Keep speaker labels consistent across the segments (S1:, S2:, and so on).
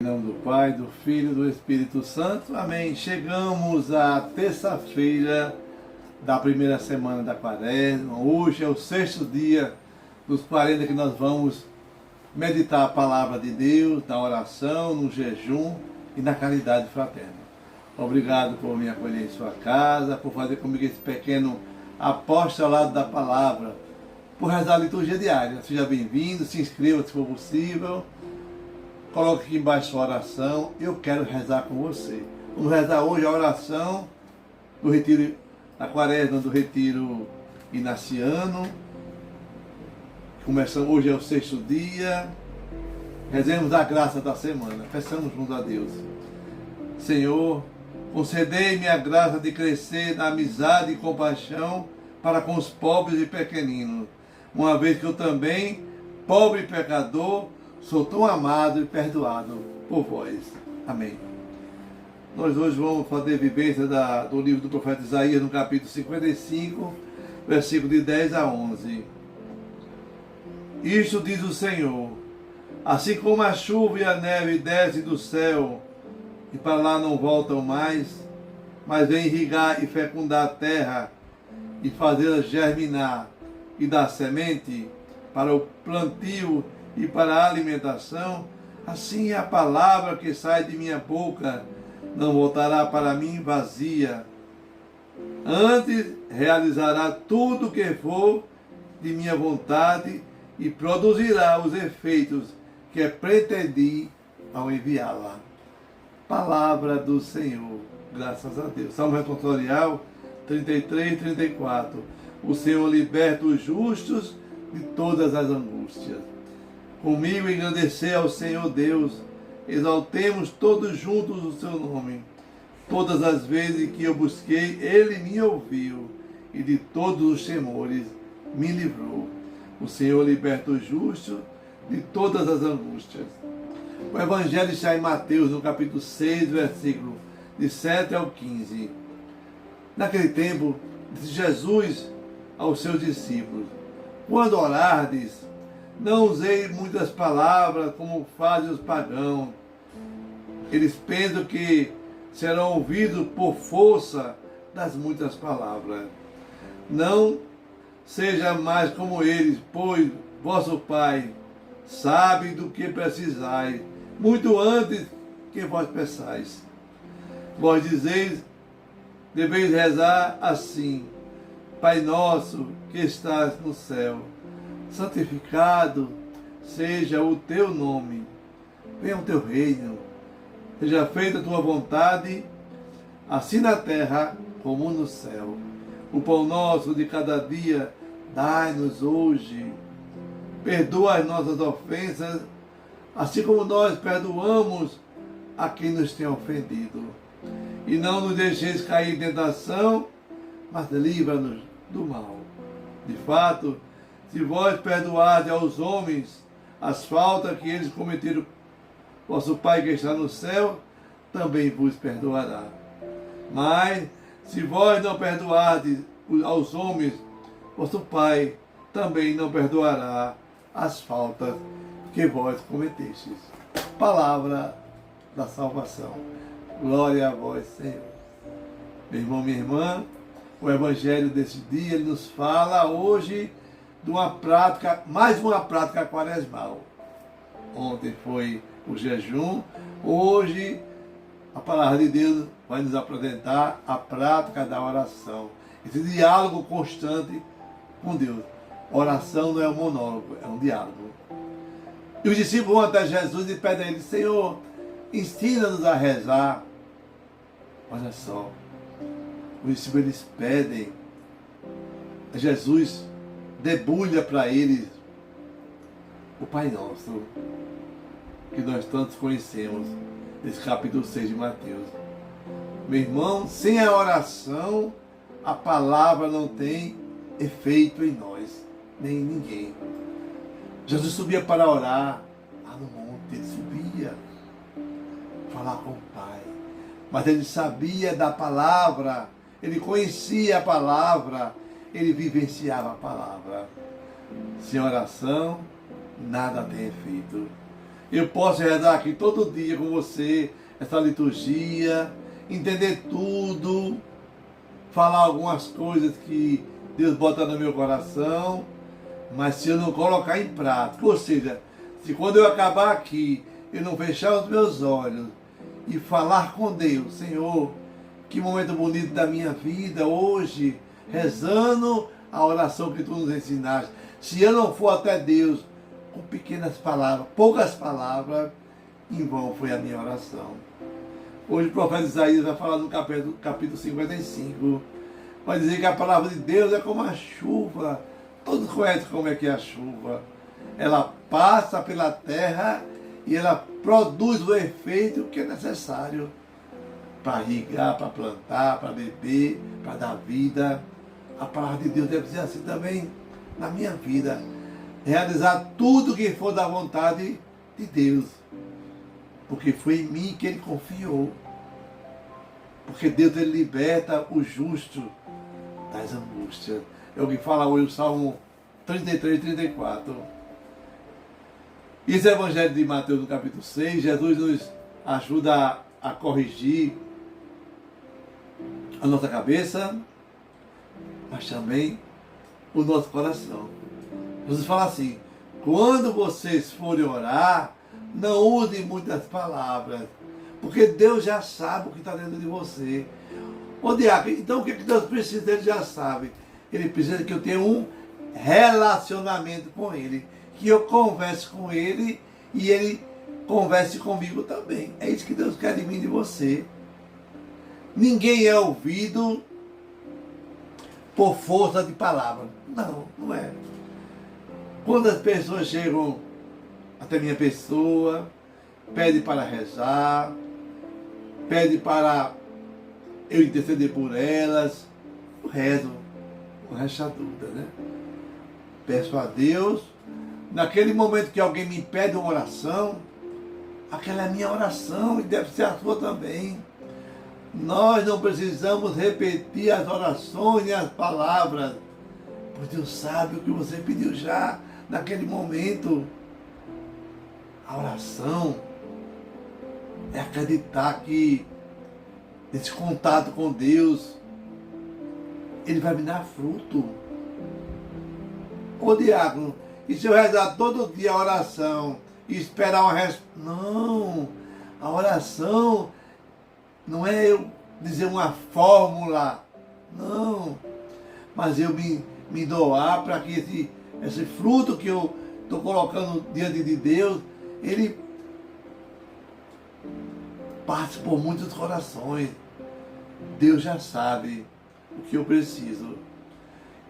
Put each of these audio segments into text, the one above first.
S1: Em nome do Pai, do Filho e do Espírito Santo. Amém. Chegamos à terça-feira da primeira semana da Quaresma. Hoje é o sexto dia dos 40 que nós vamos meditar a palavra de Deus, na oração, no jejum e na caridade fraterna. Obrigado por me acolher em sua casa, por fazer comigo esse pequeno apostolado da palavra, por rezar a liturgia diária. Seja bem-vindo, se inscreva se for possível. Coloque aqui embaixo sua oração. Eu quero rezar com você. Vamos rezar hoje a oração do retiro da Quaresma, do retiro inaciano. Começando, hoje é o sexto dia. Rezemos a graça da semana. Peçamos juntos a Deus. Senhor, concedei-me a graça de crescer na amizade e compaixão para com os pobres e pequeninos, uma vez que eu também, pobre e pecador, sou tão amado e perdoado por vós. Amém. Nós hoje vamos fazer vivência do livro do profeta Isaías, no capítulo 55, versículo de 10 a 11. Isto diz o Senhor: assim como a chuva e a neve descem do céu e para lá não voltam mais, mas vêm irrigar e fecundar a terra e fazê-la germinar e dar semente para o plantio e para a alimentação, assim a palavra que sai de minha boca não voltará para mim vazia. Antes realizará tudo o que for de minha vontade e produzirá os efeitos que pretendi ao enviá-la. Palavra do Senhor, graças a Deus. Salmo responsorial 33, 34. O Senhor liberta os justos de todas as angústias. Comigo engrandecer ao Senhor Deus, exaltemos todos juntos o seu nome. Todas as vezes que eu busquei, ele me ouviu, e de todos os temores me livrou. O Senhor liberta os justos de todas as angústias. O Evangelho está em Mateus, no capítulo 6, versículo de 7 ao 15. Naquele tempo, disse Jesus aos seus discípulos: quando orardes, não usei muitas palavras como fazem os pagãos. Eles pensam que serão ouvidos por força das muitas palavras. Não seja mais como eles, pois vosso Pai sabe do que precisais, muito antes que vós peçais. Vós dizeis, deveis rezar assim: Pai nosso que estás no céu, santificado seja o teu nome, venha o teu reino, seja feita a tua vontade, assim na terra como no céu. O pão nosso de cada dia dai-nos hoje. Perdoa as nossas ofensas, assim como nós perdoamos a quem nos tem ofendido. E não nos deixeis cair em tentação, mas livra-nos do mal. De fato, se vós perdoardes aos homens as faltas que eles cometeram, vosso Pai que está no céu também vos perdoará. Mas, se vós não perdoardes aos homens, vosso Pai também não perdoará as faltas que vós cometestes. Palavra da salvação. Glória a vós, Senhor. Meu irmão, minha irmã, o Evangelho desse dia ele nos fala hoje de uma prática, mais uma prática quaresmal. Ontem foi o jejum, hoje a palavra de Deus vai nos apresentar a prática da oração. Esse diálogo constante com Deus. Oração não é um monólogo, é um diálogo. E os discípulos vão até Jesus e pedem a ele: Senhor, ensina-nos a rezar. Olha só, os discípulos eles pedem, Jesus debulha para eles o Pai Nosso, que nós tantos conhecemos, nesse capítulo 6 de Mateus. Meu irmão, sem a oração, a palavra não tem efeito em nós, nem em ninguém. Jesus subia para orar lá no monte, ele subia falar com o Pai, mas ele sabia da palavra, ele conhecia a palavra, ele vivenciava a palavra. Sem oração, nada tem efeito. eu possa rezar aqui todo dia com você, essa liturgia, entender tudo, falar algumas coisas que Deus bota no meu coração, mas se eu não colocar em prática, ou seja, se quando eu acabar aqui, eu não fechar os meus olhos e falar com Deus, Senhor, que momento bonito da minha vida hoje, rezando a oração que tu nos ensinaste. Se eu não for até Deus com pequenas palavras, poucas palavras, em vão foi a minha oração. Hoje o profeta Isaías vai falar no capítulo 55. Vai dizer que a palavra de Deus é como a chuva. Todos conhecem como é que é a chuva. Ela passa pela terra e ela produz o efeito que é necessário para irrigar, para plantar, para beber, para dar vida. A palavra de Deus deve ser assim também na minha vida. Realizar tudo que for da vontade de Deus. Porque foi em mim que Ele confiou. Porque Deus, Ele liberta o justo das angústias. É o que fala hoje o Salmo 33, 34. Esse Evangelho de Mateus, no capítulo 6, Jesus nos ajuda a corrigir a nossa cabeça, mas também o nosso coração. Jesus fala assim: quando vocês forem orar, não usem muitas palavras, porque Deus já sabe o que está dentro de você. Ô diácono, então o que Deus precisa? Ele já sabe. Ele precisa que eu tenha um relacionamento com Ele, que eu converse com Ele e Ele converse comigo também. É isso que Deus quer de mim e de você. Ninguém é ouvido por força de palavra. Não, não é. Quando as pessoas chegam até minha pessoa, pedem para rezar, pedem para eu interceder por elas, eu rezo com rachadura, né? Peço a Deus, naquele momento que alguém me pede uma oração, aquela é a minha oração e deve ser a sua também. Nós não precisamos repetir as orações e as palavras, pois Deus sabe o que você pediu já naquele momento. A oração é acreditar que esse contato com Deus, Ele vai me dar fruto. Ô diácono, e se eu rezar todo dia a oração e esperar uma resposta? Não, a oração não é eu dizer uma fórmula, não, mas eu me doar para que esse fruto que eu estou colocando diante de Deus, ele passe por muitos corações. Deus já sabe o que eu preciso.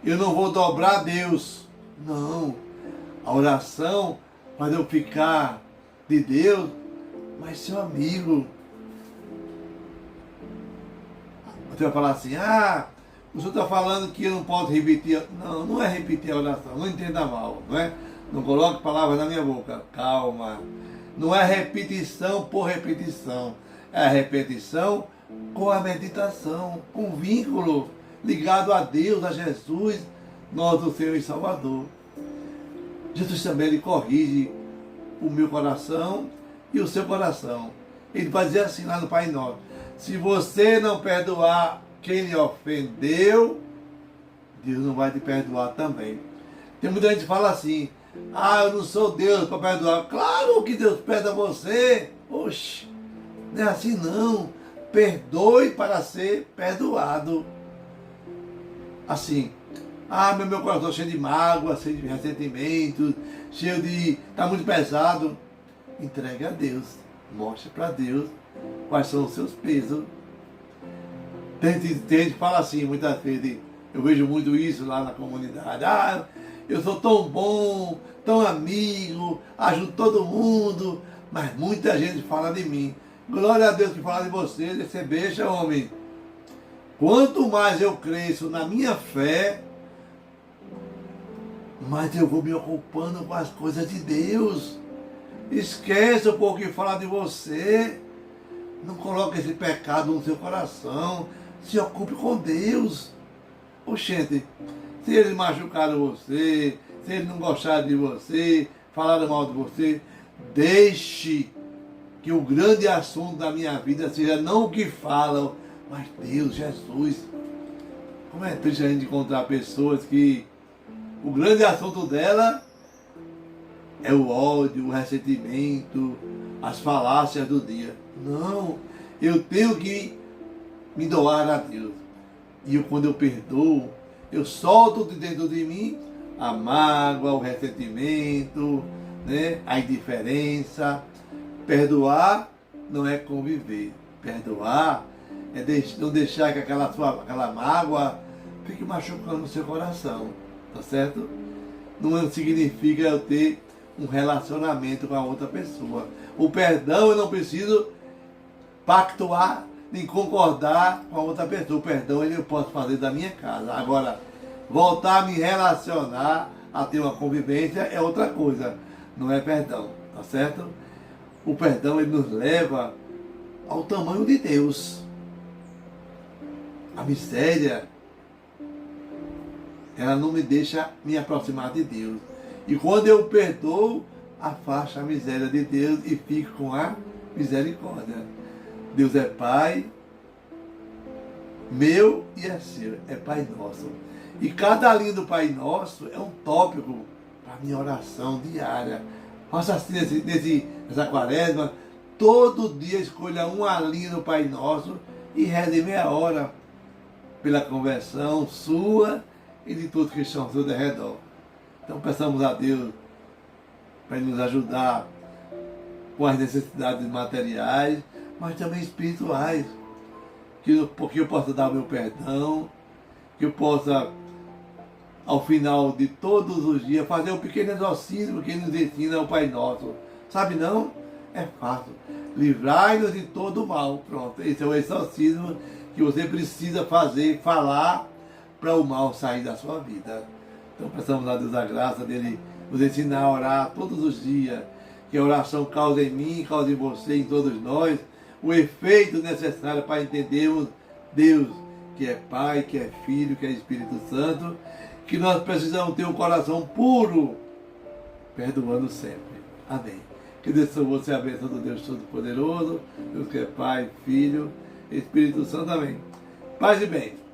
S1: Eu não vou dobrar a Deus, não. A oração faz eu ficar de Deus, mas seu amigo. Você vai falar assim: o senhor está falando que eu não posso repetir. Não, não é repetir a oração, não entenda mal, não é? Não coloque palavras na minha boca, calma. Não é repetição por repetição, é a repetição com a meditação, com vínculo ligado a Deus, a Jesus, nosso Senhor e Salvador. Jesus também Ele corrige o meu coração e o seu coração. Ele vai dizer assim lá no Pai Nosso: se você não perdoar quem lhe ofendeu, Deus não vai te perdoar também. Tem muita gente que fala assim: eu não sou Deus para perdoar. Claro que Deus perdoa você. Oxe, não é assim não. Perdoe para ser perdoado. Assim, meu coração cheio de mágoa, cheio de ressentimento, cheio de... está muito pesado. Entregue a Deus. Mostre para Deus quais são os seus pesos. Tem gente que fala assim, muitas vezes, eu vejo muito isso lá na comunidade: eu sou tão bom, tão amigo, ajudo todo mundo, mas muita gente fala de mim. Glória a Deus que fala de você, você beixa, homem. Quanto mais eu cresço na minha fé, mais eu vou me ocupando com as coisas de Deus. Esqueça o pouco que fala de você. Não coloque esse pecado no seu coração. Se ocupe com Deus. Oxente, se eles machucaram você, se eles não gostaram de você, falaram mal de você, Deixe que o grande assunto da minha vida seja não o que falam, mas Deus, Jesus. Como é triste a gente encontrar pessoas que o grande assunto dela é o ódio, o ressentimento, as falácias do dia. Não, eu tenho que me doar a Deus. E quando eu perdoo, eu solto de dentro de mim a mágoa, o ressentimento, né? A indiferença. Perdoar não é conviver. Perdoar é não deixar que aquela mágoa fique machucando o seu coração. Tá certo? Não significa eu ter um relacionamento com a outra pessoa. O perdão eu não preciso pactuar nem concordar com a outra pessoa. O perdão eu posso fazer da minha casa. Agora, voltar a me relacionar, a ter uma convivência é outra coisa. Não é perdão, tá certo? O perdão ele nos leva ao tamanho de Deus. A miséria, ela não me deixa me aproximar de Deus. E quando eu perdoo, afasto a miséria de Deus e fico com a misericórdia. Deus é Pai meu e é seu, é Pai Nosso. E cada linha do Pai Nosso é um tópico para a minha oração diária. Faça assim nessa quaresma, todo dia escolha uma linha do Pai Nosso e reze meia hora pela conversão sua e de todos que estão ao seu derredor. Então peçamos a Deus para Ele nos ajudar com as necessidades materiais, mas também espirituais. Porque eu possa dar o meu perdão, que eu possa, ao final de todos os dias, fazer um pequeno exorcismo que Ele nos ensina ao Pai Nosso. Sabe não? É fácil. Livrai-nos de todo o mal. Pronto, esse é o exorcismo que você precisa fazer, falar, para o mal sair da sua vida. Então peçamos a Deus a graça dele nos ensinar a orar todos os dias, que a oração cause em mim, cause em você, em todos nós, o efeito necessário para entendermos Deus, que é Pai, que é Filho, que é Espírito Santo, que nós precisamos ter um coração puro, perdoando sempre. Amém. Que Deus sobre você a bênção do Deus Todo-Poderoso, Deus que é Pai, Filho, Espírito Santo. Amém. Paz e bem.